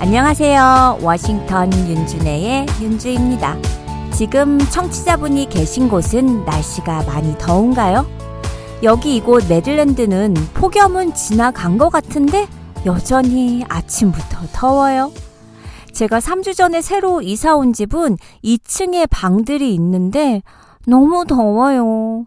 안녕하세요. 워싱턴 윤준혜의 윤주입니다. 지금 청취자분이 계신 곳은 날씨가 많이 더운가요? 여기 이곳 메릴랜드는 폭염은 지나간 것 같은데 여전히 아침부터 더워요. 제가 3주 전에 새로 이사 온 집은 2층에 방들이 있는데 너무 더워요.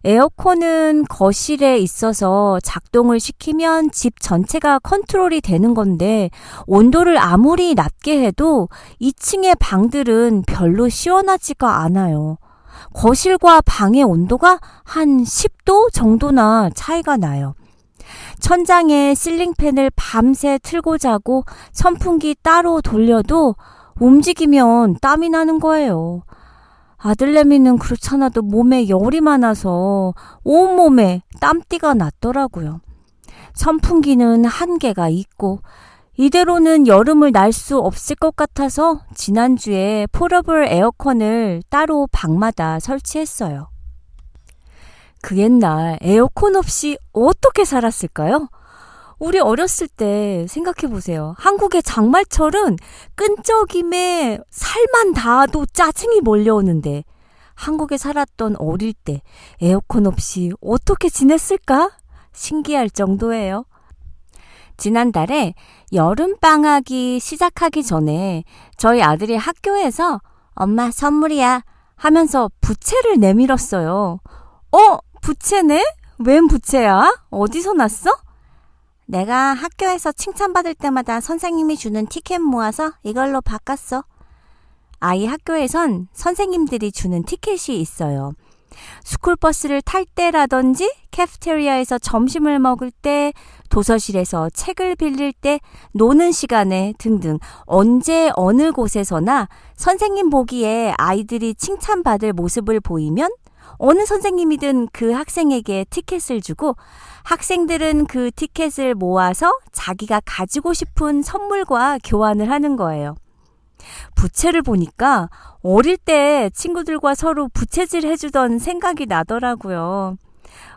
에어컨은 거실에 있어서 작동을 시키면 집 전체가 컨트롤이 되는 건데 온도를 아무리 낮게 해도 2층의 방들은 별로 시원하지가 않아요. 거실과 방의 온도가 한 10도 정도나 차이가 나요. 천장에 실링팬을 밤새 틀고 자고 선풍기 따로 돌려도 움직이면 땀이 나는 거예요. 아들내미는 그렇잖아도 몸에 열이 많아서 온몸에 땀띠가 났더라고요. 선풍기는 한계가 있고 이대로는 여름을 날 수 없을 것 같아서 지난주에 포러블 에어컨을 따로 방마다 설치했어요. 그 옛날 에어컨 없이 어떻게 살았을까요? 우리 어렸을 때 생각해보세요. 한국의 장마철은 끈적임에 살만 닿아도 짜증이 몰려오는데 한국에 살았던 어릴 때 에어컨 없이 어떻게 지냈을까? 신기할 정도예요. 지난달에 여름방학이 시작하기 전에 저희 아들이 학교에서 엄마 선물이야 하면서 부채를 내밀었어요. 부채네? 웬 부채야? 어디서 났어? 내가 학교에서 칭찬받을 때마다 선생님이 주는 티켓 모아서 이걸로 바꿨어. 아이 학교에선 선생님들이 주는 티켓이 있어요. 스쿨버스를 탈 때라든지 캐프테리아에서 점심을 먹을 때, 도서실에서 책을 빌릴 때, 노는 시간에 등등 언제 어느 곳에서나 선생님 보기에 아이들이 칭찬받을 모습을 보이면 어느 선생님이든 그 학생에게 티켓을 주고 학생들은 그 티켓을 모아서 자기가 가지고 싶은 선물과 교환을 하는 거예요. 부채를 보니까 어릴 때 친구들과 서로 부채질 해주던 생각이 나더라고요.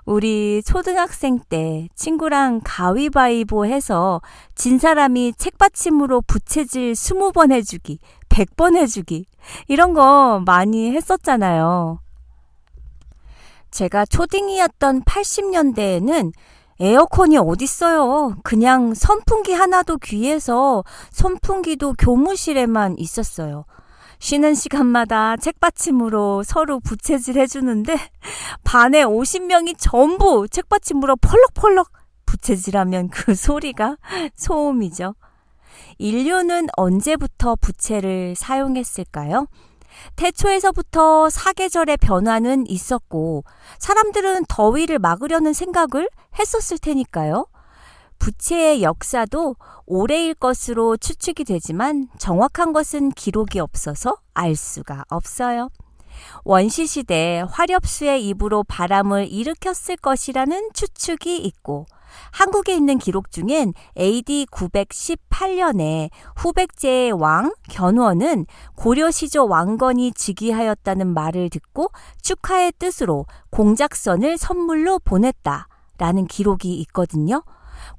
우리 초등학생 때 친구랑 가위바위보 해서 진 사람이 책받침으로 부채질 20번 해주기, 100번 해주기 이런 거 많이 했었잖아요. 제가 초딩이었던 80년대에는 에어컨이 어딨어요. 그냥 선풍기 하나도 귀해서 선풍기도 교무실에만 있었어요. 쉬는 시간마다 책받침으로 서로 부채질 해주는데 반에 50명이 전부 책받침으로 펄럭펄럭 부채질하면 그 소리가 소음이죠. 인류는 언제부터 부채를 사용했을까요? 태초에서부터 사계절의 변화는 있었고 사람들은 더위를 막으려는 생각을 했었을 테니까요. 부채의 역사도 오래일 것으로 추측이 되지만 정확한 것은 기록이 없어서 알 수가 없어요. 원시시대 화렵수의 입으로 바람을 일으켰을 것이라는 추측이 있고 한국에 있는 기록 중엔 AD 918년에 후백제의 왕 견원은 고려시조 왕건이 즉위하였다는 말을 듣고 축하의 뜻으로 공작선을 선물로 보냈다라는 기록이 있거든요.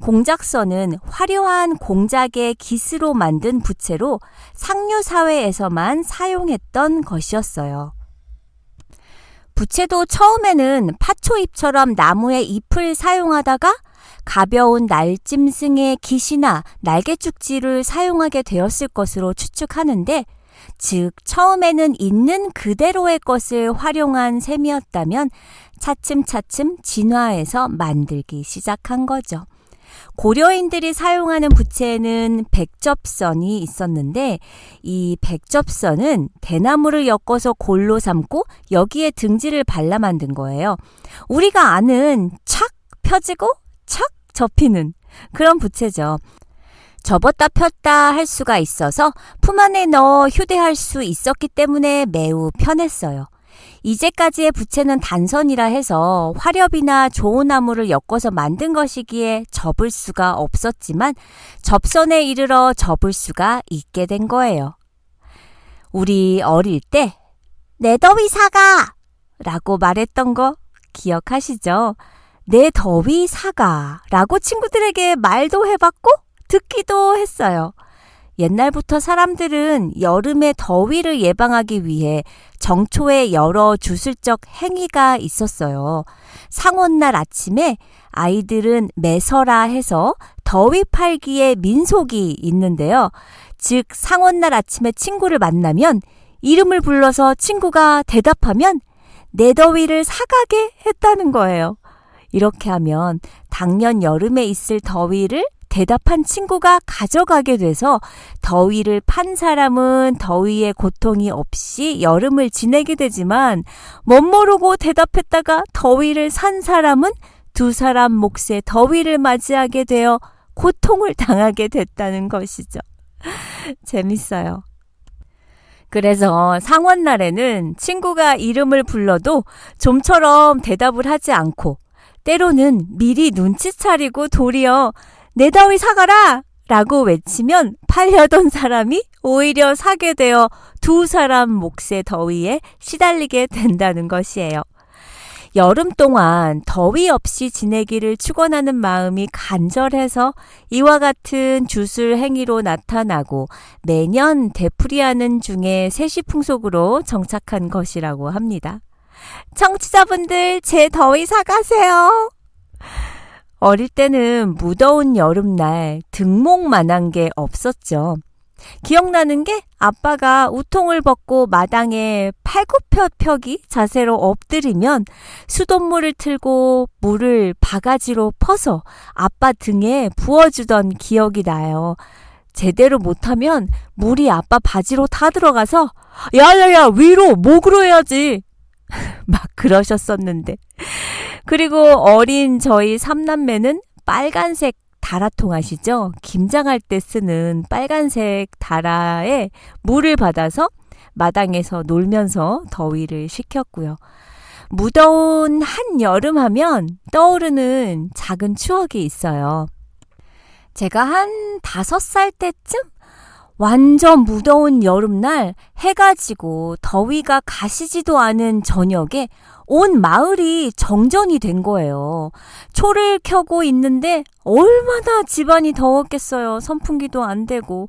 공작선은 화려한 공작의 기스로 만든 부채로 상류사회에서만 사용했던 것이었어요. 부채도 처음에는 파초잎처럼 나무의 잎을 사용하다가 가벼운 날짐승의 깃이나 날개죽지를 사용하게 되었을 것으로 추측하는데 즉 처음에는 있는 그대로의 것을 활용한 셈이었다면 차츰차츰 진화해서 만들기 시작한 거죠. 고려인들이 사용하는 부채에는 백접선이 있었는데 이 백접선은 대나무를 엮어서 골로 삼고 여기에 등지를 발라 만든 거예요. 우리가 아는 착 펴지고 착 접히는 그런 부채죠. 접었다 폈다 할 수가 있어서 품 안에 넣어 휴대할 수 있었기 때문에 매우 편했어요. 이제까지의 부채는 단선이라 해서 화렵이나 좋은 나무를 엮어서 만든 것이기에 접을 수가 없었지만 접선에 이르러 접을 수가 있게 된 거예요. 우리 어릴 때 내 더위 사가 라고 말했던 거 기억하시죠? 내 더위 사가 라고 친구들에게 말도 해봤고 듣기도 했어요. 옛날부터 사람들은 여름의 더위를 예방하기 위해 정초에 여러 주술적 행위가 있었어요. 상원날 아침에 아이들은 매서라 해서 더위 팔기의 민속이 있는데요. 즉 상원날 아침에 친구를 만나면 이름을 불러서 친구가 대답하면 내 더위를 사가게 했다는 거예요. 이렇게 하면 당년 여름에 있을 더위를 대답한 친구가 가져가게 돼서 더위를 판 사람은 더위의 고통이 없이 여름을 지내게 되지만 멋모르고 대답했다가 더위를 산 사람은 두 사람 몫의 더위를 맞이하게 되어 고통을 당하게 됐다는 것이죠. 재밌어요. 그래서 상원날에는 친구가 이름을 불러도 좀처럼 대답을 하지 않고 때로는 미리 눈치 차리고 도리어 내 더위 사가라! 라고 외치면 팔려던 사람이 오히려 사게 되어 두 사람 몫의 더위에 시달리게 된다는 것이에요. 여름 동안 더위 없이 지내기를 축원하는 마음이 간절해서 이와 같은 주술 행위로 나타나고 매년 되풀이하는 중에 세시풍속으로 정착한 것이라고 합니다. 청취자분들, 제 더위 사가세요. 어릴 때는 무더운 여름날 등목만한 게 없었죠. 기억나는 게 아빠가 우통을 벗고 마당에 팔굽혀펴기 자세로 엎드리면 수돗물을 틀고 물을 바가지로 퍼서 아빠 등에 부어주던 기억이 나요. 제대로 못하면 물이 아빠 바지로 다 들어가서 야야야 위로 목으로 해야지 막 그러셨었는데 그리고 어린 저희 삼남매는 빨간색 다라통 아시죠? 김장할 때 쓰는 빨간색 다라에 물을 받아서 마당에서 놀면서 더위를 식혔고요. 무더운 한여름 하면 떠오르는 작은 추억이 있어요. 제가 한 5살 때쯤 완전 무더운 여름날 해가 지고 더위가 가시지도 않은 저녁에 온 마을이 정전이 된 거예요. 초를 켜고 있는데 얼마나 집안이 더웠겠어요. 선풍기도 안 되고.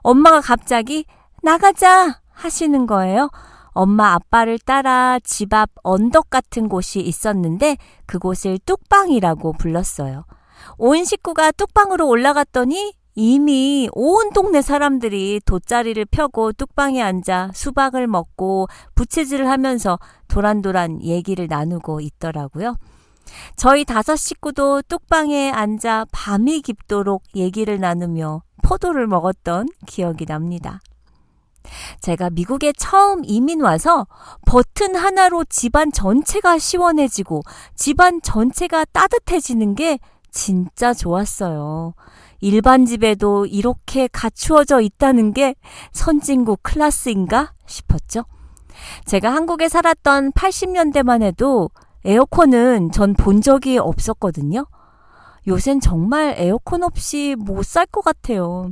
엄마가 갑자기 나가자 하시는 거예요. 엄마 아빠를 따라 집 앞 언덕 같은 곳이 있었는데 그곳을 뚝방이라고 불렀어요. 온 식구가 뚝방으로 올라갔더니 이미 온 동네 사람들이 돗자리를 펴고 뚝방에 앉아 수박을 먹고 부채질을 하면서 도란도란 얘기를 나누고 있더라고요. 저희 5 식구도 뚝방에 앉아 밤이 깊도록 얘기를 나누며 포도를 먹었던 기억이 납니다. 제가 미국에 처음 이민 와서 버튼 하나로 집안 전체가 시원해지고 집안 전체가 따뜻해지는 게 진짜 좋았어요. 일반 집에도 이렇게 갖추어져 있다는 게 선진국 클래스인가 싶었죠. 제가 한국에 살았던 80년대만 해도 에어컨은 전 본 적이 없었거든요. 요샌 정말 에어컨 없이 못 살 것 같아요.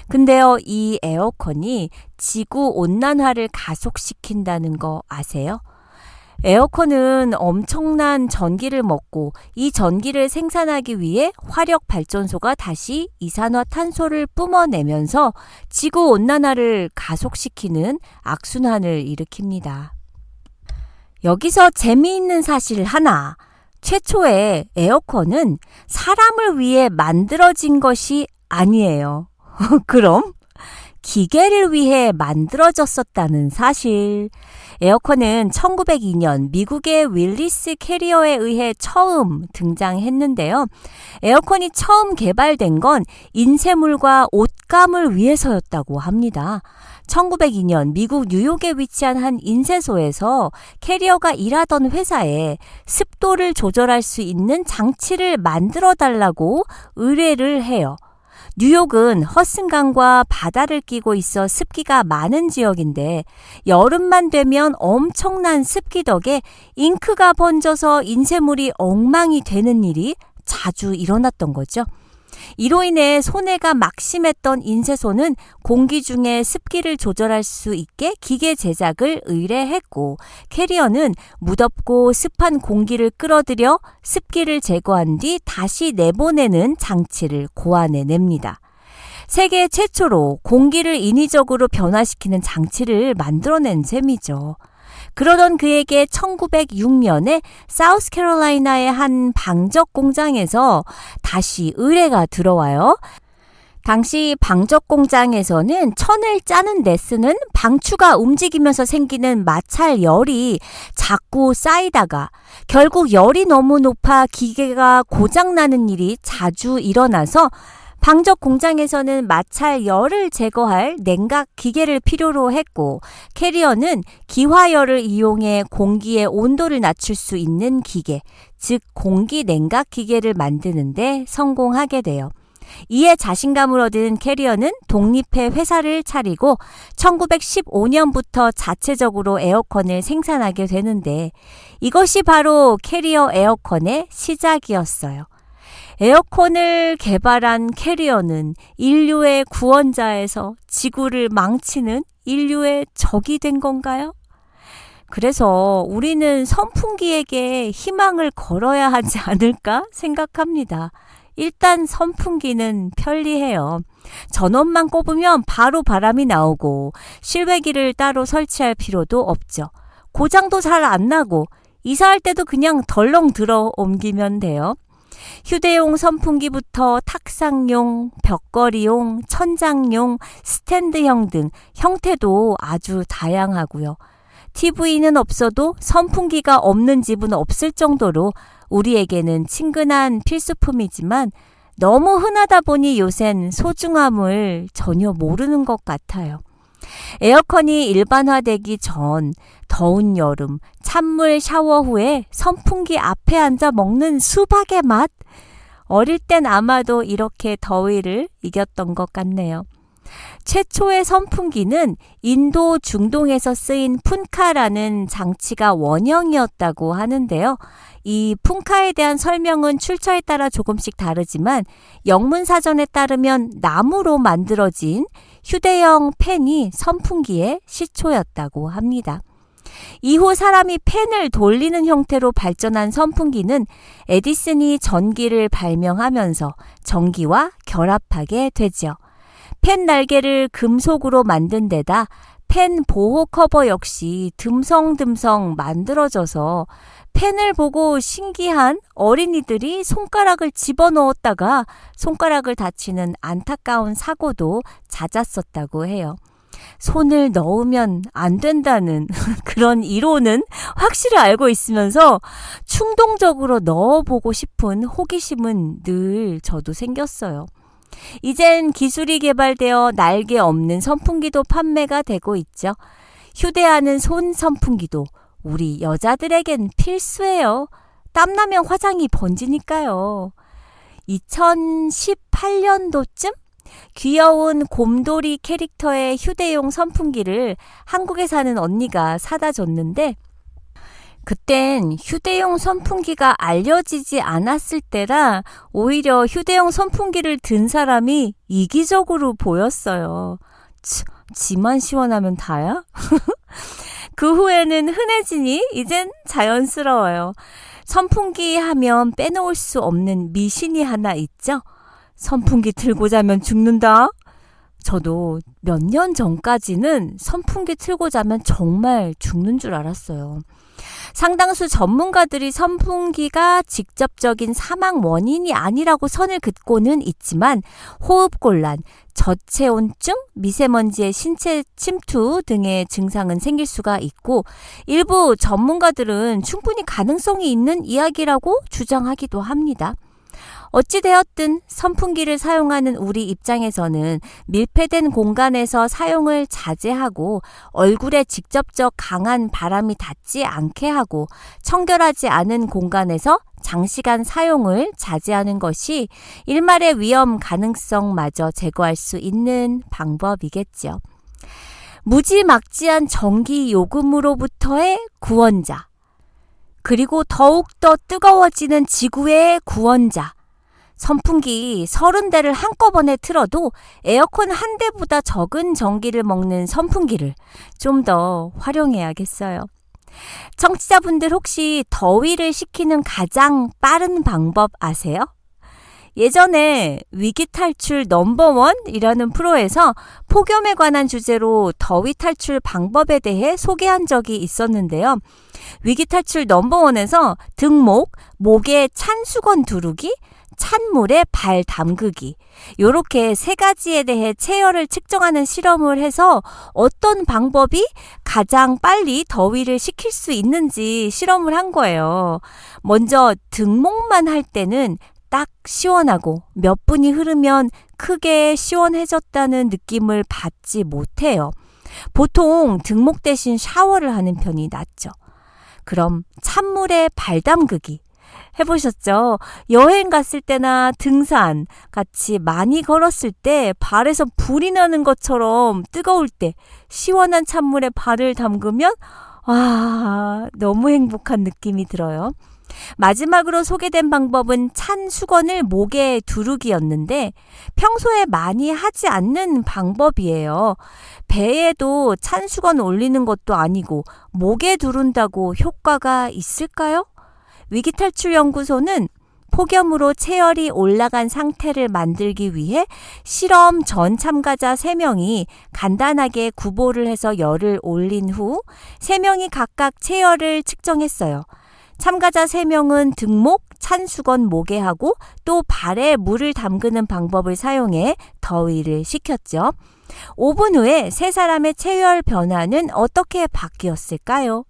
근데요, 이 에어컨이 지구온난화를 가속시킨다는 거 아세요? 에어컨은 엄청난 전기를 먹고 이 전기를 생산하기 위해 화력발전소가 다시 이산화탄소를 뿜어내면서 지구온난화를 가속시키는 악순환을 일으킵니다. 여기서 재미있는 사실 하나. 최초에 에어컨은 사람을 위해 만들어진 것이 아니에요. 그럼? 기계를 위해 만들어졌었다는 사실. 에어컨은 1902년 미국의 윌리스 캐리어에 의해 처음 등장했는데요. 에어컨이 처음 개발된 건 인쇄물과 옷감을 위해서였다고 합니다. 1902년 미국 뉴욕에 위치한 한 인쇄소에서 캐리어가 일하던 회사에 습도를 조절할 수 있는 장치를 만들어 달라고 의뢰를 해요. 뉴욕은 허슨강과 바다를 끼고 있어 습기가 많은 지역인데 여름만 되면 엄청난 습기 덕에 잉크가 번져서 인쇄물이 엉망이 되는 일이 자주 일어났던 거죠. 이로 인해 손해가 막심했던 인쇄소는 공기 중에 습기를 조절할 수 있게 기계 제작을 의뢰했고 캐리어는 무덥고 습한 공기를 끌어들여 습기를 제거한 뒤 다시 내보내는 장치를 고안해냅니다. 세계 최초로 공기를 인위적으로 변화시키는 장치를 만들어낸 셈이죠. 그러던 그에게 1906년에 사우스캐롤라이나의 한 방적 공장에서 다시 의뢰가 들어와요. 당시 방적 공장에서는 천을 짜는 데 쓰는 방추가 움직이면서 생기는 마찰열이 자꾸 쌓이다가 결국 열이 너무 높아 기계가 고장나는 일이 자주 일어나서 방적 공장에서는 마찰열을 제거할 냉각 기계를 필요로 했고, 캐리어는 기화열을 이용해 공기의 온도를 낮출 수 있는 기계, 즉 공기 냉각 기계를 만드는데 성공하게 돼요. 이에 자신감을 얻은 캐리어는 독립해 회사를 차리고 1915년부터 자체적으로 에어컨을 생산하게 되는데, 이것이 바로 캐리어 에어컨의 시작이었어요. 에어컨을 개발한 캐리어는 인류의 구원자에서 지구를 망치는 인류의 적이 된 건가요? 그래서 우리는 선풍기에게 희망을 걸어야 하지 않을까 생각합니다. 일단 선풍기는 편리해요. 전원만 꼽으면 바로 바람이 나오고 실외기를 따로 설치할 필요도 없죠. 고장도 잘 안 나고 이사할 때도 그냥 덜렁 들어 옮기면 돼요. 휴대용 선풍기부터 탁상용, 벽걸이용, 천장용, 스탠드형 등 형태도 아주 다양하고요. TV는 없어도 선풍기가 없는 집은 없을 정도로 우리에게는 친근한 필수품이지만 너무 흔하다 보니 요샌 소중함을 전혀 모르는 것 같아요. 에어컨이 일반화되기 전 더운 여름 찬물 샤워 후에 선풍기 앞에 앉아 먹는 수박의 맛, 어릴 땐 아마도 이렇게 더위를 이겼던 것 같네요. 최초의 선풍기는 인도 중동에서 쓰인 푼카라는 장치가 원형이었다고 하는데요. 이 푼카에 대한 설명은 출처에 따라 조금씩 다르지만 영문사전에 따르면 나무로 만들어진 휴대용 팬이 선풍기의 시초였다고 합니다. 이후 사람이 팬을 돌리는 형태로 발전한 선풍기는 에디슨이 전기를 발명하면서 전기와 결합하게 되죠. 팬 날개를 금속으로 만든 데다 팬 보호 커버 역시 듬성듬성 만들어져서 팬을 보고 신기한 어린이들이 손가락을 집어넣었다가 손가락을 다치는 안타까운 사고도 잦았었다고 해요. 손을 넣으면 안 된다는 그런 이론은 확실히 알고 있으면서 충동적으로 넣어보고 싶은 호기심은 늘 저도 생겼어요. 이젠 기술이 개발되어 날개 없는 선풍기도 판매가 되고 있죠. 휴대하는 손 선풍기도 우리 여자들에겐 필수예요. 땀나면 화장이 번지니까요. 2018년도쯤 귀여운 곰돌이 캐릭터의 휴대용 선풍기를 한국에 사는 언니가 사다 줬는데, 그땐 휴대용 선풍기가 알려지지 않았을 때라 오히려 휴대용 선풍기를 든 사람이 이기적으로 보였어요. 지만 시원하면 다야? 그 후에는 흔해지니 이젠 자연스러워요. 선풍기 하면 빼놓을 수 없는 미신이 하나 있죠? 선풍기 틀고 자면 죽는다? 저도 몇 년 전까지는 선풍기 틀고 자면 정말 죽는 줄 알았어요. 상당수 전문가들이 선풍기가 직접적인 사망 원인이 아니라고 선을 긋고는 있지만 호흡곤란, 저체온증, 미세먼지의 신체 침투 등의 증상은 생길 수가 있고 일부 전문가들은 충분히 가능성이 있는 이야기라고 주장하기도 합니다. 어찌되었든 선풍기를 사용하는 우리 입장에서는 밀폐된 공간에서 사용을 자제하고 얼굴에 직접적 강한 바람이 닿지 않게 하고 청결하지 않은 공간에서 장시간 사용을 자제하는 것이 일말의 위험 가능성마저 제거할 수 있는 방법이겠죠. 무지막지한 전기 요금으로부터의 구원자, 그리고 더욱더 뜨거워지는 지구의 구원자, 선풍기 30대를 한꺼번에 틀어도 에어컨 한 대보다 적은 전기를 먹는 선풍기를 좀 더 활용해야겠어요. 청취자분들 혹시 더위를 식히는 가장 빠른 방법 아세요? 예전에 위기탈출 넘버원이라는 프로에서 폭염에 관한 주제로 더위 탈출 방법에 대해 소개한 적이 있었는데요. 위기탈출 넘버원에서 등목, 목에 찬 수건 두르기, 찬물에 발 담그기 이렇게 세 가지에 대해 체열을 측정하는 실험을 해서 어떤 방법이 가장 빨리 더위를 식힐 수 있는지 실험을 한 거예요. 먼저 등목만 할 때는 딱 시원하고 몇 분이 흐르면 크게 시원해졌다는 느낌을 받지 못해요. 보통 등목 대신 샤워를 하는 편이 낫죠. 그럼 찬물에 발 담그기 해보셨죠? 여행 갔을 때나 등산 같이 많이 걸었을 때 발에서 불이 나는 것처럼 뜨거울 때 시원한 찬물에 발을 담그면 와, 너무 행복한 느낌이 들어요. 마지막으로 소개된 방법은 찬 수건을 목에 두르기였는데 평소에 많이 하지 않는 방법이에요. 배에도 찬 수건 올리는 것도 아니고 목에 두른다고 효과가 있을까요? 위기탈출연구소는 폭염으로 체열이 올라간 상태를 만들기 위해 실험 전 참가자 3명이 간단하게 구보를 해서 열을 올린 후 3명이 각각 체열을 측정했어요. 참가자 3명은 등목, 찬 수건 목에 하고 또 발에 물을 담그는 방법을 사용해 더위를 식혔죠. 5분 후에 세 사람의 체열 변화는 어떻게 바뀌었을까요?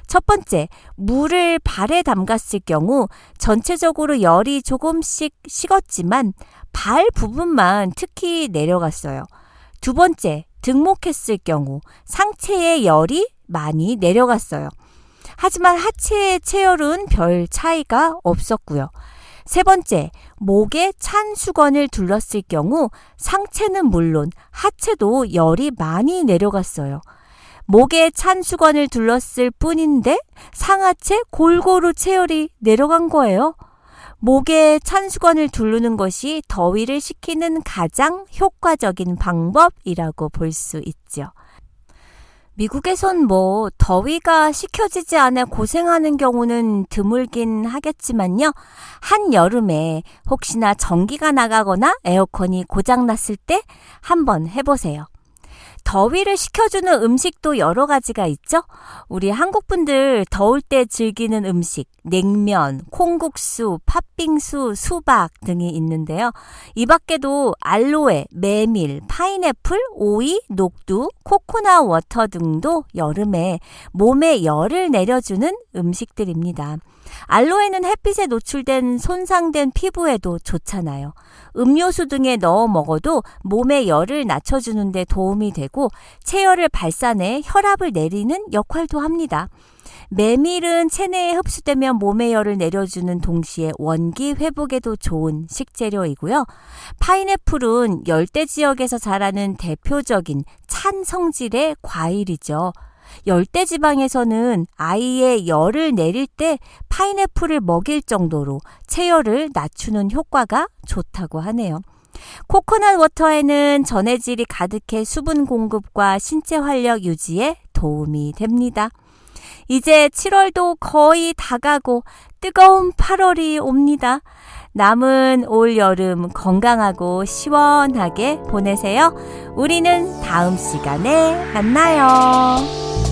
첫 번째, 물을 발에 담갔을 경우 전체적으로 열이 조금씩 식었지만 발 부분만 특히 내려갔어요. 두 번째, 등목했을 경우 상체의 열이 많이 내려갔어요. 하지만 하체의 체열은 별 차이가 없었고요. 세 번째, 목에 찬 수건을 둘렀을 경우 상체는 물론 하체도 열이 많이 내려갔어요. 목에 찬 수건을 둘렀을 뿐인데 상하체 골고루 체열이 내려간 거예요. 목에 찬 수건을 두르는 것이 더위를 식히는 가장 효과적인 방법이라고 볼 수 있죠. 미국에선 더위가 식혀지지 않아 고생하는 경우는 드물긴 하겠지만요. 한여름에 혹시나 전기가 나가거나 에어컨이 고장났을 때 한번 해보세요. 더위를 식혀주는 음식도 여러 가지가 있죠. 우리 한국분들 더울 때 즐기는 음식, 냉면, 콩국수, 팥빙수, 수박 등이 있는데요. 이 밖에도 알로에, 메밀, 파인애플, 오이, 녹두, 코코넛 워터 등도 여름에 몸에 열을 내려주는 음식들입니다. 알로에는 햇빛에 노출된 손상된 피부에도 좋잖아요. 음료수 등에 넣어 먹어도 몸의 열을 낮춰주는 데 도움이 되고 체열을 발산해 혈압을 내리는 역할도 합니다. 메밀은 체내에 흡수되면 몸의 열을 내려주는 동시에 원기 회복에도 좋은 식재료이고요. 파인애플은 열대 지역에서 자라는 대표적인 찬 성질의 과일이죠. 열대지방에서는 아이의 열을 내릴 때 파인애플을 먹일 정도로 체열을 낮추는 효과가 좋다고 하네요. 코코넛 워터에는 전해질이 가득해 수분 공급과 신체 활력 유지에 도움이 됩니다. 이제 7월도 거의 다 가고 뜨거운 8월이 옵니다. 남은 올 여름 건강하고 시원하게 보내세요. 우리는 다음 시간에 만나요.